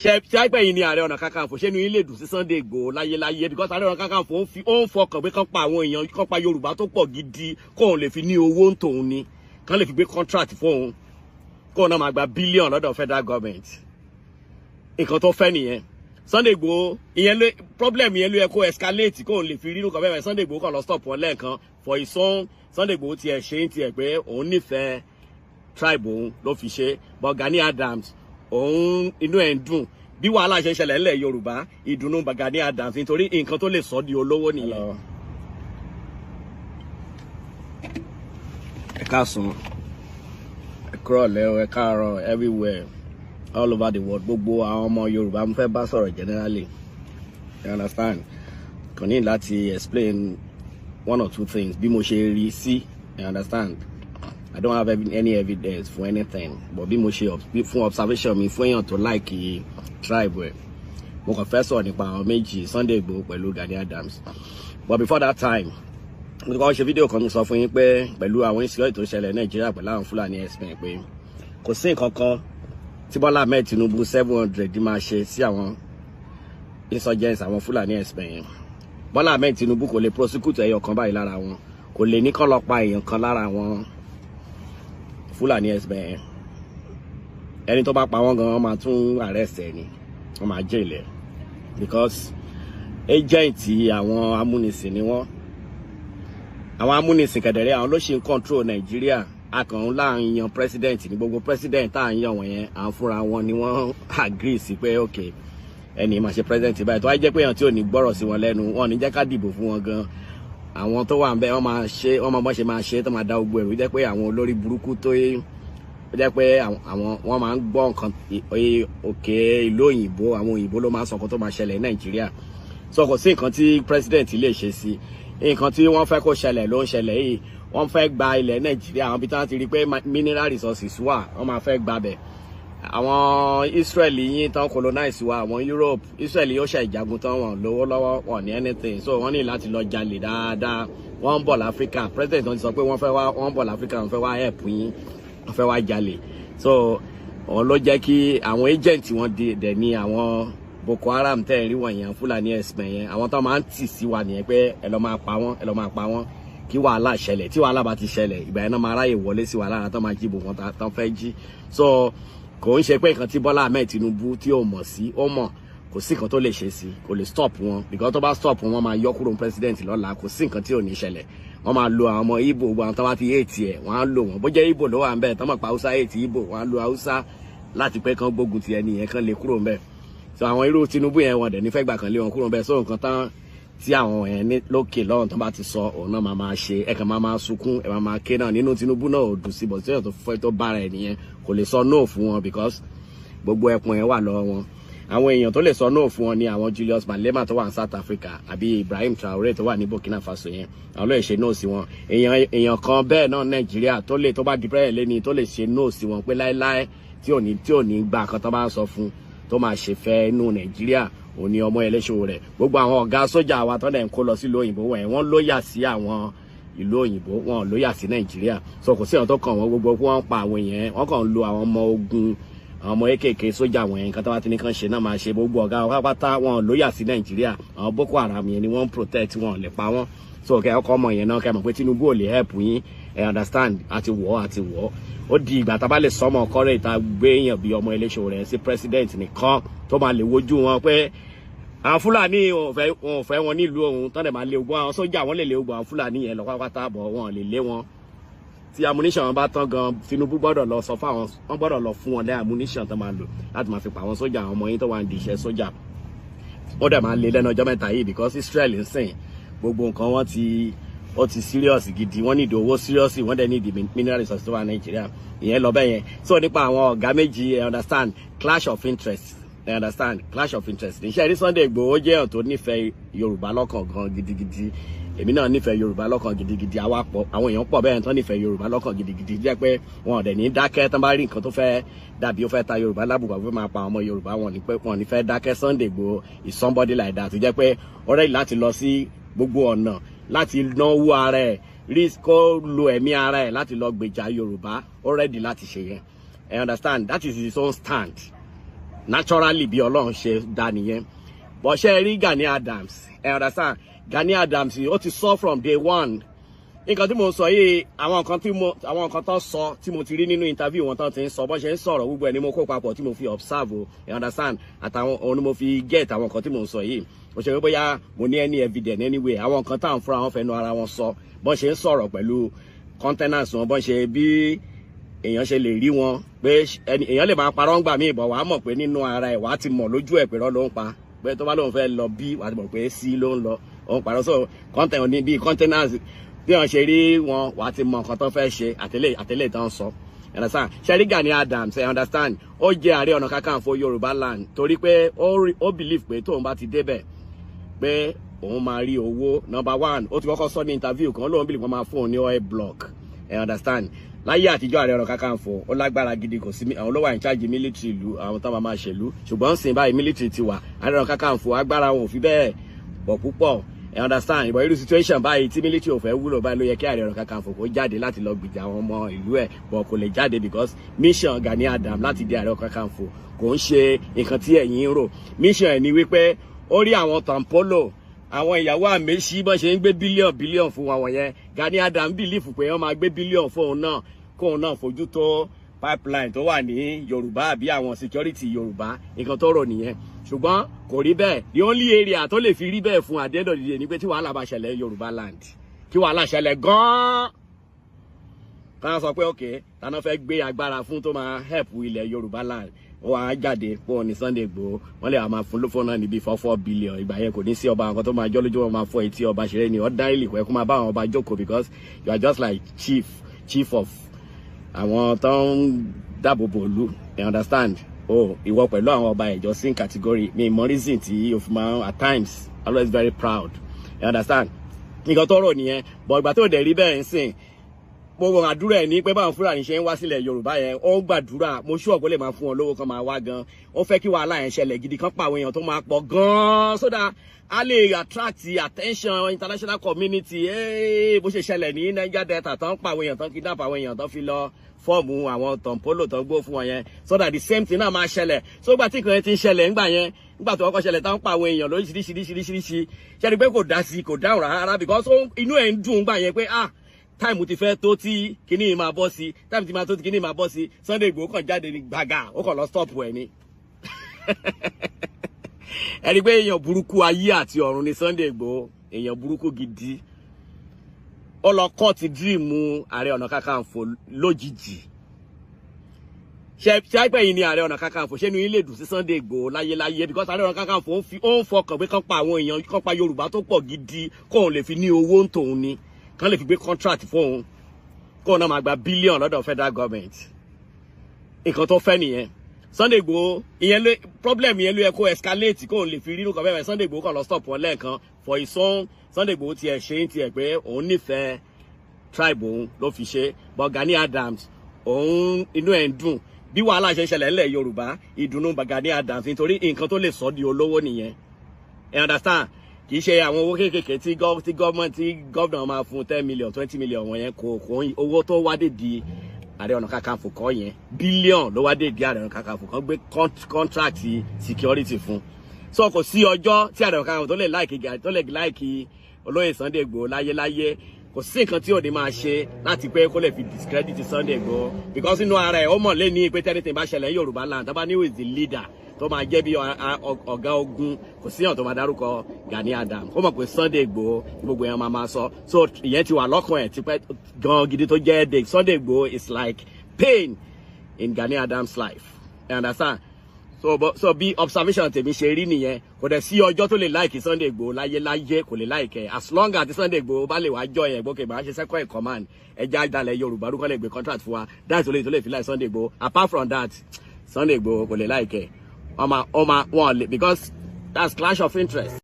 ṣe àìpẹ́ yìí ní Ààrẹ Ọ̀nà Kakanfò ṣé inú yín lè dùn sí Sunday Igboho láyé because Ààrẹ Ọ̀nà Kakanfò ó ń fọkàn pé kán pa àwọn èèyàn kán pa Yorùbá tó pọ̀ gidi kóun lè fi ní owó ń tòun ni kán lè fi gbé contract fóun kóun náà máa gba bílíọ̀nù lọ́dọ̀ federal government nǹkan tó fẹ́ nìyẹn. Sunday Igboho ìyẹn ló problem yẹn ló yẹ kó escalate kóun lè fi rí nǹkan bẹ́ẹ̀ Sunday Igboho kàn lọ stop wọn lẹ́ẹ̀kan for his own. Sunday Igboho tiẹ̀ ṣe ń tiẹ̀ pé òun nífẹ̀ẹ́ tribe òun ló fi ṣe but Gani Adams òun inú ẹ̀ ń dùn bí wàhálà ṣe ń ṣẹlẹ̀ ńlẹ̀ Yorùbá ìdùnnú Gani Adams nítorí nǹkan tó lè sọ di olówó nìyẹn. ẹ káàsán ẹ kúrọ̀lẹ́ ẹ káàárọ̀ everywhere all over the world gbogbo àwọn ọmọ Yorùbá mo fẹ́ bá sọ̀rọ̀ generally you understand kò ní láti explain one or two things bí mo ṣe rí sí you understand. I don't have any evidence for anything, but bí mo ṣe fún observation mi fún èèyàn tó like tribe rẹ̀ mo kàn fẹ́ sọ̀rọ̀ nípa àwọn méjì Sunday Igboho pẹ̀lú Gani Adams. But before that time mo kàn ṣe fídíò kan mi sọ fún yín pé pẹ̀lú àwọn ìṣẹ̀lẹ̀ tó ṣẹlẹ̀ Nàìjíríà pẹ̀lú àwọn Fúlàní ẹ̀sìn pé kò sí nǹkan kan tí Bọ́lá Ahmed Tinubu 700 máa ṣe sí àwọn insurgents àwọn Fúlàní ẹ̀sìn yẹn. Bọ́lá Ahmed Tinubu kò lè prosecute ẹyọ kan báyìí lára wọn, kò lè ní kán lọ pa èèyàn kan lára wọn Fúlàní ẹ̀sìn ẹni tó bá pa wọ́n gan wọ́n máa tún arrest ẹ̀ ni wọ́n máa jail ẹ̀ because agent àwọn amúnisìn ni wọ́n. Àwọn amúnisìn kẹ̀dẹ̀rẹ́ àwọn ló ṣe ń control Nàìjíríà akàn láàrin yan president ní gbogbo president tá à ń yan wọ̀nyẹn àwọn fúnra wọn ni wọ́n agree sí pé ok ẹni máa ṣe president báyìí tó wáyé jẹ́ pé èèyàn tí ò ní gbọ́rọ̀ sí wọn lẹ́nu wọn ní jẹ́ ká dìbò fún wọn gan. Àwọn tó wà ń bẹ wọ́n máa ṣe wọ́n máa bọ́ ṣe máa ṣe tó máa dá gbogbo ẹ̀rù jẹ́ pé àwọn olórí burúkú tó jẹ́ pé àwọn wọ́n máa ń gbọ́ nǹkan òkè ìlú òyìnbó àwọn òyìnbó ló máa ń sọ nǹkan tó máa ṣẹlẹ̀ ní Nàìjíríà so kò sí nǹkan tí president lè ṣe sí nǹkan tí wọ́n fẹ́ kó ṣẹlẹ̀ ló ń ṣẹlẹ̀ yìí. Wọ́n fẹ́ gba ilẹ̀ Nàìjíríà àwọn ibi tí wọ́n ti rí pé mineral resources wà wọ́n máa fẹ́ gba bẹ̀. Àwọn Israeli yín tán colonize wa àwọn Europe Israeli yóò ṣe ìjagun tán wọn lówó lọ́wọ́ wọn ní anything so wọ́n ní láti lọ jalè dáadáa. Wọ́n ń bọ̀ l'Africa president wọn ti sọ pé wọ́n ń bọ̀ l'Africa wọ́n fẹ́ wá help yín wọ́n fẹ́ wá jalè so wọ́n ló jẹ́ kí àwọn agent wọn dẹ̀ ní àwọn Boko Haram tẹ́ rí wọ̀nyẹn Fúlàní ẹ̀sìn yẹn àwọn tó máa ń tì sí wa nìyẹn pé ẹ lọ máa pa wọ́n kí wàhálà ṣẹlẹ̀ tí wàhálà bá ti ṣẹlẹ̀ ìgbà yẹn náà máa ráyè wọlé sí wàhálà tó máa jíbò wọn tán fẹ́ jí so kò ń ṣe pé nǹkan tí Bọ́lá Ahmed Tinubu tí ó mọ̀ sí ó mọ̀ kò sí nǹkan tó lè ṣe sí kò lè stop wọn because tó bá stop wọn máa yọ kúrò president lọ́la kò sí nǹkan tí ò ní ṣẹlẹ̀ wọ́n máa lo àwọn ọmọ Igbo gbogbo àwọn tó bá ti hate ẹ̀ wọ́n á lò wọ́n bó jẹ́ Igbo ló wà ń bẹ̀ tó mọ̀ pa Hausa hate Igbo wọ́n á lo Hausa láti pé kán gbógun ti ẹni yẹn kán lè kúrò ń bẹ̀ so àwọn irú Tinubu yẹn wọ́n dẹ̀ nífẹ̀ẹ́ gbà kan lé wọn kúrò ń bẹ̀ so nǹkan tán tí àwọn yẹn ní lókè lọ́run tó bá ti sọ òun náà máa ṣe ẹ̀kan máa sunkún ẹ̀ máa ké náà nínú Tinubu náà ò dùn sí bọ̀ tí èèyàn tó fẹ́ tó bára ẹ̀ nìyẹn kò lè sọ no fún wọn because gbogbo ẹkùn yẹn wà lọ́wọ́ wọn. Àwọn èèyàn tó lè sọ no fún wọn ni àwọn Julius Malema tó wà ní South Africa àbí Ibrahim Traore tó wà ní Burkina Faso yẹn àwọn ló lè ṣe no sí wọn. Èèyàn kan bẹ́ẹ̀ náà Nàìjíríà tó bá di president lẹ́ni tó lè ṣe no sí wọn pé láéláé tí ò ní gbà kan tó bá sọ fún tó máa ṣe fẹ́ inú Nàìjíríà òní ọmọ ẹlẹ́ṣọ̀ rẹ̀ gbogbo àwọn ọ̀gá sójà wa tó dẹ̀ ń kó lọ sí ìlú òyìnbó wọ́n lóyà sí àwọn ìlú òyìnbó wọn lóyà sí Nàìjíríà so kò sí àwọn tó kàn wọ́n gbogbo wọ́n pa àwọn èèyàn wọ́n kàn ń lo àwọn ọmọ ogun àwọn ọmọ kéékèèké sójà wọn yẹn nǹkan tó bá ti ní kàn ṣe náà máa ṣe gbogbo ọ̀gá wọn pátá wọn lóyà sí Nàìjíríà àwọn Boko Haram yẹn ni wọ́n ń protect wọn lè pa wọ́n so kẹ́ ọkọ ọmọ yẹn náà kẹ́ mọ̀ pé Tinubu ò lè help yín ẹ understand àti wọ́ ó di ìgbà tá a bá lè sọmọ kọ́rẹ́ ìta gbé èèyàn bí ọmọ ẹlẹ́ṣọ̀ rẹ̀ sí president nìkan tó máa lè wojú wọn pé àwọn Fúlàní wọn ò fẹ́ wọn nílùú ọ̀hún tán dẹ̀ máa lé ogun àwọn sójà wọn lè lé ogun àwọn Fúlàní yẹn lọ pátápátá bọ̀ wọn lè lé wọn tí ammunition wọn bá tán gan Tinubu gbọ́dọ̀ lọ sọ fáwọn wọn gbọ́dọ̀ lọ fún wọn dé ammunition tó máa lò láti máa fi pa àwọn sójà àwọn ọmọ yín tó wà ní iṣẹ́ sójà ó dẹ̀ máa lé lẹ́nu ọjọ́ mẹ́ta yìí because Israel ń sìn gbogbo nǹkan wọn ti serious gidi wọ́n nídìí owó serious wọ́n dẹ̀ nídìí mineral resources tó wà Nàìjíríà ìyẹn lọ bẹ́ẹ̀ yẹn so nípa àwọn ọ̀gá méjì understand clash of interest I understand clash of interest níṣẹ́ rí Sunday Igboho jẹ́ èèyàn tó nífẹ̀ẹ́ Yorùbá lọ́kàn gan gidigidi èmi náà nífẹ̀ẹ́ Yorùbá lọ́kàn gidigidi àwọn èèyàn pọ̀ bẹ́ẹ̀ tó nífẹ̀ẹ́ Yorùbá lọ́kàn gidigidi jẹ́ pé wọn ò dẹ̀ ní dákẹ́ tán bá rí nǹkan tó fẹ́ dàbí ó fẹ́ ta Yorùbá lábùkù àbúrò máa pa ọmọ Yorùbá wọn ní fẹ́ dákẹ́ Sunday Igboho is somebody like that tó jẹ́ pé already láti lọ sí gbogbo ọ̀nà láti náwó ara ẹ̀ risk kó lo ẹ̀mí ara ẹ̀ láti lọ gbèjà Yorùbá already láti ṣe yẹn I understand that is his own stand naturally bí Ọlọ́run ṣe dá nìyẹn. But ṣé rí Gani Adams, ẹ understand? Gani Adams ó ti sọ from day one. Nǹkan tí mo sọ yìí, àwọn nǹkan tó sọ tí mo ti rí nínú interview wọn tán ti ń sọ bó ṣe ń sọ̀rọ̀ gbogbo ẹ̀ ni mo kó papọ̀ tí mo fi observe o, you understand? Àtàwọn òun ni mo fi get àwọn nǹkan tí mo sọ yìí. Mo ṣe pé bóyá mo ní any evidence anyway, àwọn nǹkan táwọn fúnra wọn fẹnu ara wọn sọ bó ṣe ń sọ̀rọ̀ pẹ̀lú containers wọn, bó ṣe bí èèyàn ṣe lè rí wọn pé èèyàn lè máa parọ́ ń gbà míì bọ̀ wàá mọ̀ pé nínú ara ẹ̀ wàá ti mọ̀ lójú ẹ̀ pé rọ́ ló ń pa, pé tó bá lóun fẹ́ lọ bí wàá ti mọ̀ pé sí ló ń lọ òun parọ́. So content ní bí containers bí wọ́n ṣe rí wọn wàá ti mọ̀ nǹkan tó fẹ́ ṣe àtẹlẹ́ tó ń sọ. Understand? Ṣé Gani Adams, I understand, ó jẹ́ Ààrẹ Ọ̀nà Kakanfò Yorùbá land torí pé ó believe pé tóun bá ti débẹ̀ pé òun máa rí owó. Number one, ó ti kọ́kọ́ sọ ní interview kan lóun believe wọ́n máa fún òun ní oil block. I understand? Láyé àtijọ́ Ààrẹ Ọ̀nà Kakanfò ó lágbára gidi, kò sí àwọn ló wà in charge military ìlú, àwọn tó máa ṣèlú, ṣùgbọ́n sìn báyìí military ti wà. Ààrẹ Ọ̀nà Kakanfò agbára wọn ò fi bẹ́ẹ̀ pọ̀ púpọ̀. I understand? Ìbọn irú situation báyìí tí military ò fẹ́ wúlò báyìí ló yẹ kí Ààrẹ Ọ̀nà Kakanfò kó jáde láti lọ gbìjà àwọn ọmọ ìlú ẹ̀, but kò lè jáde because mission Gani Adams láti di Ààrẹ Ọ̀nà Kakanfò kò ń ṣe nǹkan tí ẹ̀yin ń rò. Mission ẹ̀ ni wípé ó rí àwọn tampolo, àwọn ìyàwó àmẹ́sí bọ́n ṣe ń gbé bílíọ̀n fún wọn yẹn. Gani Adams believe pé wọ́n máa gbé bílíọ̀n fún òun náà kóun náà fojú tó pipeline tó wà ní Yorùbá àbí àwọn security Yorùbá, nǹkan tó rò nìyẹn. Ṣùgbọ́n kò rí bẹ́ẹ̀. The only area tó lè fi rí bẹ́ẹ̀ fún at the end of the day ni pé tí wàhálà bá ṣẹlẹ̀ Yorùbá land, kí wàhálà ṣẹlẹ̀ gan-an, ká sọ pé okay tàná fẹ́ gbé agbára fún tó máa help ilẹ̀ Yorùbá land, ó wá jáde pọ̀ ní Sunday Igboho, wọ́n lè máa fún lófò náà níbi 4 billion. Ìgbà yẹn kò ní sí ọba nǹkan tó máa jọ́ lójú wọn máa fọ etí ọba ṣeré ni ordinarily kò yẹ kó máa bá àwọn ọba jókòó because you are just like chief of àwọn tó ń dáàbò bò ìlú. You understand? Ìwọ pẹ̀lú àwọn ọba ẹ̀jọ́ same category. Mi mọ reason tí o fi máa at times always very proud. You understand? Nǹkan tó rò nìyẹn. But ìgbà tó dẹ̀ rí bẹ́ẹ̀ ń sìn, gbogbo àdúrà ẹ̀ ní pé báwọn Fúlàní ṣe ń wá sílẹ̀ Yorùbá yẹn, ó ń gbàdúrà, mo ṣú ọ̀gbọ́n lè máa fún wọn lówó kan máa wá gan. Ó fẹ́ kí wàhálà yẹn ṣẹlẹ̀ gidi kan pa àwọn èèyàn tó máa pọ̀ gan so that a lè attract attention international community. Bó ṣe ṣẹlẹ̀ ní Niger Delta tán pa àwọn èèyàn tán kidnap àwọn èèyàn tán fi lọ fọ́ọ̀mù àwọn tọ̀mpólò tán gbó fún wọn yẹn so that the same thing náà máa ṣẹlẹ̀. So gbà tí nǹkan yẹn ti ń ṣẹlẹ̀ ńgbà yẹn, nígbà tó kọ́kọ́ ṣẹlẹ̀ tán pa àwọn èèyàn lóríṣiríṣiríṣiríṣi, ṣe ni pé kò dá sí kò dáhùn rárá because inú ẹ̀ ń dùn ńgbà yẹn pé táìmù ti fẹ́ tó tí kíní máa bọ́ sí, táìmù ti máa tó tí kíní máa bọ́ sí. Sunday Igboho kàn jáde ní gbàgà, ó kàn lọ stop ẹ̀ ni. Ẹni pé èèyàn burúkú ayé àti ọ̀run ni Sunday Igboho, èèyàn burúkú gidi. Ó lọ kọ́ọ̀tì díìmù Ààrẹ Ọ̀nà Kakanfò lójijì. Ṣé àìpẹ́ yìí ni Ààrẹ Ọ̀nà Kakanfò ṣé inú yín lè dùn sí Sunday Igboho láyéláyé because Ààrẹ Ọ̀nà Kakanfò ó ń fọkàn pé kán pa àwọn èèyàn, kán pa Yorùbá tó pọ̀ gidi kóun lè fi ní owó ń tòun ni, kán lè fi gbé contract fóun kóun náà máa gba bílíọ̀n lọ́dọ̀ federal government. Nǹkan tó fẹ́ nìyẹn. Sunday Igboho ìyẹn ló problem yẹn ló yẹ kó escalate kóun lè fi rírun kan bẹ́ẹ̀. Sunday Igboho kàn lọ stop wọn lẹ́ẹ̀kan for his own. Sunday Igboho tiẹ̀ ṣe ń tiẹ̀ pé òun nífẹ̀ẹ́ tribe òun ló fi ṣe, but Gani Adams òun inú ẹ̀ ń dùn bí wàhálà ṣe ń ṣẹlẹ̀ ńlẹ̀ Yorùbá, ìdùnnú Gani Adams nítorí nǹkan tó lè sọ di olówó nìyẹn. You understand? Kì í ṣe àwọn owó kéékèèké tí gọ́ọ̀nà máa fún 10 million 20 million wọ̀nyẹn kò owó tó wá dé di Ààrẹ Ọ̀nà Kakanfò kọ́ yẹn, bílíọ̀n ló wá dé di Ààrẹ Ọ̀nà Kakanfò kan gbé contract security fún. So kò sí ọjọ́ tí Ààrẹ Ọ̀nà Kakanfò tó lè láìkì Olóyè Sunday Igboho láyéláyé, kò sí nǹkan tí òde máa ṣe láti pé kó lè fi discredit Sunday Igboho because inú ara ẹ̀ ó mọ̀ lé ní pé tẹ́lifíṣàn bá ṣẹlẹ̀ Yorùbá land tó bá ní is the leader tó máa jẹ́ bí ọ̀gá ogun, kò sí ọ̀n tó máa dárúkọ Gani Adams. Ó mọ̀ pé Sunday Igboho gbogbo èèyàn máa sọ, so ìyẹn ti wà lọ́kàn ẹ̀ tipẹ́ gan gidi tó jẹ́ headache. Sunday Igboho is like pain in Gani Adams' life. You understand? So bí observation tèmi ṣe rí nìyẹn, kò dẹ̀ sí ọjọ́ tó lè like Sunday Igboho láyé kò lè like ẹ̀ as long as Sunday Igboho bá lè wá jọ yẹn gbókè máa ṣe second in command ẹja ìdálẹ̀ Yorùbá rúkọ́ lè gbé contract fún wa, that's tó lè fi like Sunday Igboho. Apart from that, Sunday Igboho kò lè like ẹ̀. Because that's clash of interest.